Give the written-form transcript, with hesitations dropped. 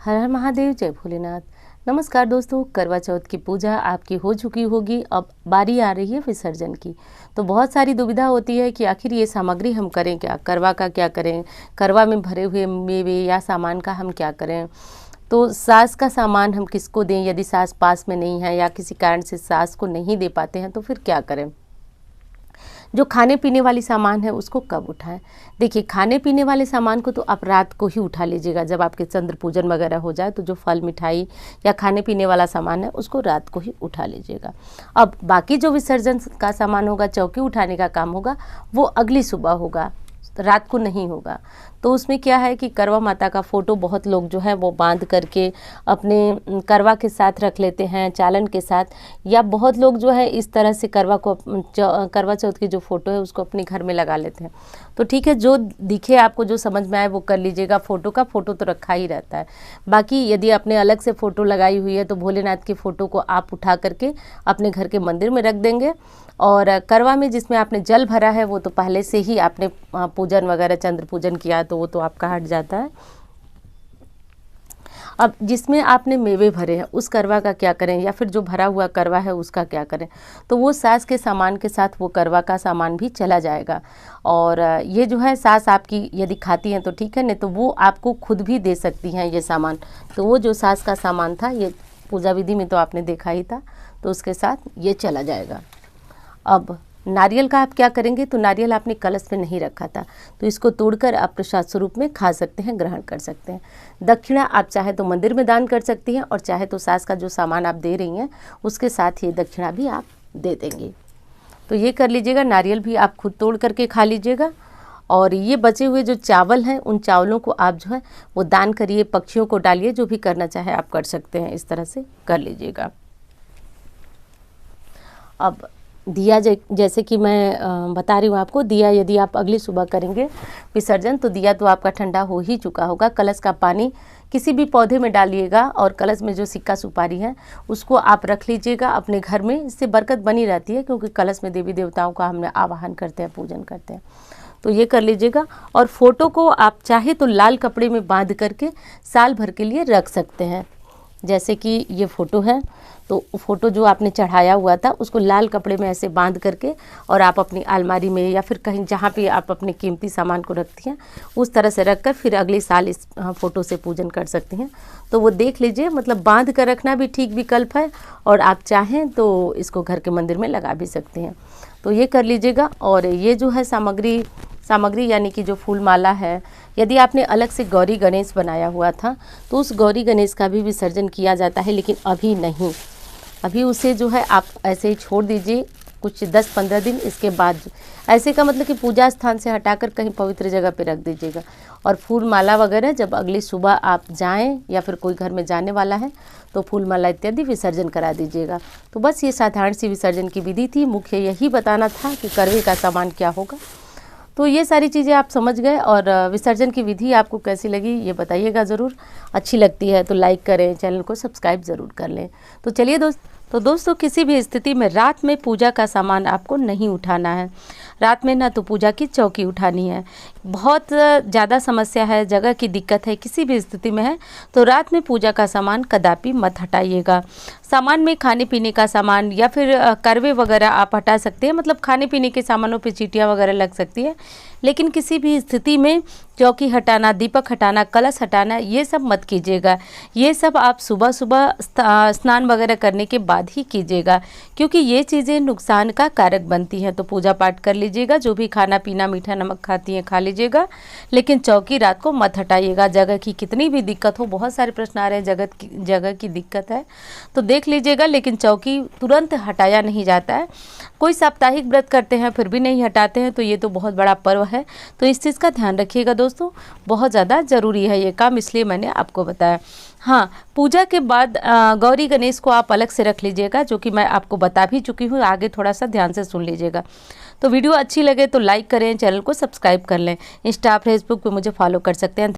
हर हर महादेव, जय भोलेनाथ। नमस्कार दोस्तों, करवा चौथ की पूजा आपकी हो चुकी होगी। अब बारी आ रही है विसर्जन की। तो बहुत सारी दुविधा होती है कि आखिर ये सामग्री हम करें क्या, करवा का क्या करें, करवा में भरे हुए मेवे या सामान का हम क्या करें। तो सास का सामान हम किसको दें, यदि सास पास में नहीं है या किसी कारण से सास को नहीं दे पाते हैं तो फिर क्या करें। जो खाने पीने वाली सामान है उसको कब उठाएं। देखिए, खाने पीने वाले सामान को तो आप रात को ही उठा लीजिएगा। जब आपके चंद्र पूजन वगैरह हो जाए तो जो फल मिठाई या खाने पीने वाला सामान है उसको रात को ही उठा लीजिएगा। अब बाकी जो विसर्जन का सामान होगा, चौकी उठाने का काम होगा, वो अगली सुबह होगा, रात को नहीं होगा। तो उसमें क्या है कि करवा माता का फ़ोटो बहुत लोग जो है वो बांध करके अपने करवा के साथ रख लेते हैं, चालन के साथ, या बहुत लोग जो है इस तरह से करवा चौथ की जो फ़ोटो है उसको अपने घर में लगा लेते हैं। तो ठीक है, जो दिखे आपको, जो समझ में आए वो कर लीजिएगा। फ़ोटो तो रखा ही रहता है। बाकी यदि आपने अलग से फ़ोटो लगाई हुई है तो भोलेनाथ की फ़ोटो को आप उठा करके अपने घर के मंदिर में रख देंगे। और करवा में जिसमें आपने जल भरा है वो तो पहले से ही आपने पूजन वगैरह चंद्र पूजन किया तो वो तो आपका हट जाता है। अब जिसमें आपने मेवे भरे हैं उस करवा का क्या करें, या फिर जो भरा हुआ करवा है उसका क्या करें। तो वो सास के सामान के साथ वो करवा का सामान भी चला जाएगा। और ये जो है सास आपकी यदि खाती हैं तो ठीक है, नहीं तो वो आपको खुद भी दे सकती हैं ये सामान। तो वो जो सास का सामान था, ये पूजा विधि में तो आपने देखा ही था, तो उसके साथ ये चला जाएगा। अब नारियल का आप क्या करेंगे, तो नारियल आपने कलश में नहीं रखा था तो इसको तोड़कर आप प्रसाद स्वरूप में खा सकते हैं, ग्रहण कर सकते हैं। दक्षिणा आप चाहे तो मंदिर में दान कर सकती हैं, और चाहे तो सास का जो सामान आप दे रही हैं उसके साथ ये दक्षिणा भी आप दे देंगे। तो ये कर लीजिएगा। नारियल भी आप खुद तोड़ करके खा लीजिएगा। और ये बचे हुए जो चावल हैं उन चावलों को आप जो है वो दान करिए, पक्षियों को डालिए, जो भी करना चाहे आप कर सकते हैं। इस तरह से कर लीजिएगा। अब दिया जैसे कि मैं बता रही हूँ आपको, दिया यदि आप अगली सुबह करेंगे विसर्जन तो दिया तो आपका ठंडा हो ही चुका होगा। कलश का पानी किसी भी पौधे में डालिएगा, और कलश में जो सिक्का सुपारी है उसको आप रख लीजिएगा अपने घर में। इससे बरकत बनी रहती है, क्योंकि कलश में देवी देवताओं का हमने आवाहन करते हैं, पूजन करते हैं। तो ये कर लीजिएगा। और फ़ोटो को आप चाहे तो लाल कपड़े में बांध करके साल भर के लिए रख सकते हैं। जैसे कि ये फ़ोटो है, तो फ़ोटो जो आपने चढ़ाया हुआ था उसको लाल कपड़े में ऐसे बांध करके और आप अपनी अलमारी में या फिर कहीं जहाँ पे आप अपने कीमती सामान को रखती हैं उस तरह से रख कर फिर अगले साल इस फ़ोटो से पूजन कर सकती हैं। तो वो देख लीजिए, मतलब बांध कर रखना भी ठीक विकल्प है, और आप चाहें तो इसको घर के मंदिर में लगा भी सकते हैं। तो ये कर लीजिएगा। और ये जो है सामग्री यानी कि जो फूल माला है, यदि आपने अलग से गौरी गणेश बनाया हुआ था तो उस गौरी गणेश का भी विसर्जन किया जाता है, लेकिन अभी नहीं। अभी उसे जो है आप ऐसे ही छोड़ दीजिए कुछ 10-15 दिन। इसके बाद ऐसे का मतलब कि पूजा स्थान से हटाकर कहीं पवित्र जगह पे रख दीजिएगा। और फूल माला वगैरह जब अगली सुबह आप जाएं या फिर कोई घर में जाने वाला है तो फूल माला इत्यादि विसर्जन करा दीजिएगा। तो बस ये साधारण सी विसर्जन की विधि थी। मुख्य यही बताना था कि करवे का सामान क्या होगा। तो ये सारी चीज़ें आप समझ गए। और विसर्जन की विधि आपको कैसी लगी ये बताइएगा ज़रूर। अच्छी लगती है तो लाइक करें, चैनल को सब्सक्राइब ज़रूर कर लें। तो चलिए दोस्तों किसी भी स्थिति में रात में पूजा का सामान आपको नहीं उठाना है। रात में ना तो पूजा की चौकी उठानी है। बहुत ज़्यादा समस्या है, जगह की दिक्कत है, किसी भी स्थिति में है तो रात में पूजा का सामान कदापि मत हटाइएगा। सामान में खाने पीने का सामान या फिर करवे वगैरह आप हटा सकते हैं, मतलब खाने पीने के सामानों पे चींटियाँ वगैरह लग सकती है, लेकिन किसी भी स्थिति में चौकी हटाना, दीपक हटाना, कलश हटाना ये सब मत कीजिएगा। ये सब आप सुबह सुबह स्नान वगैरह करने के बाद ही कीजिएगा, क्योंकि ये चीज़ें नुकसान का कारक बनती हैं। तो पूजा पाठ कर लीजिएगा, जो भी खाना पीना मीठा नमक खाती हैं खा लीजिएगा, लेकिन चौकी रात को मत हटाइएगा। जगह की कितनी भी दिक्कत हो, बहुत सारे प्रश्न आ रहे हैं, जगह की दिक्कत है तो देख लीजिएगा, लेकिन चौकी तुरंत हटाया नहीं जाता है। कोई साप्ताहिक व्रत करते हैं फिर भी नहीं हटाते हैं, तो ये तो बहुत बड़ा पर्व है। तो इस चीज़ का ध्यान रखिएगा दोस्तों, बहुत ज़्यादा ज़रूरी है ये काम, इसलिए मैंने आपको बताया। हाँ, पूजा के बाद गौरी गणेश को आप अलग से रख लीजिएगा, जो कि मैं आपको बता भी चुकी हूँ। आगे थोड़ा सा ध्यान से सुन लीजिएगा। तो वीडियो अच्छी लगे तो लाइक करें, चैनल को सब्सक्राइब कर लें। इंस्टा फेसबुक पे मुझे फॉलो कर सकते हैं।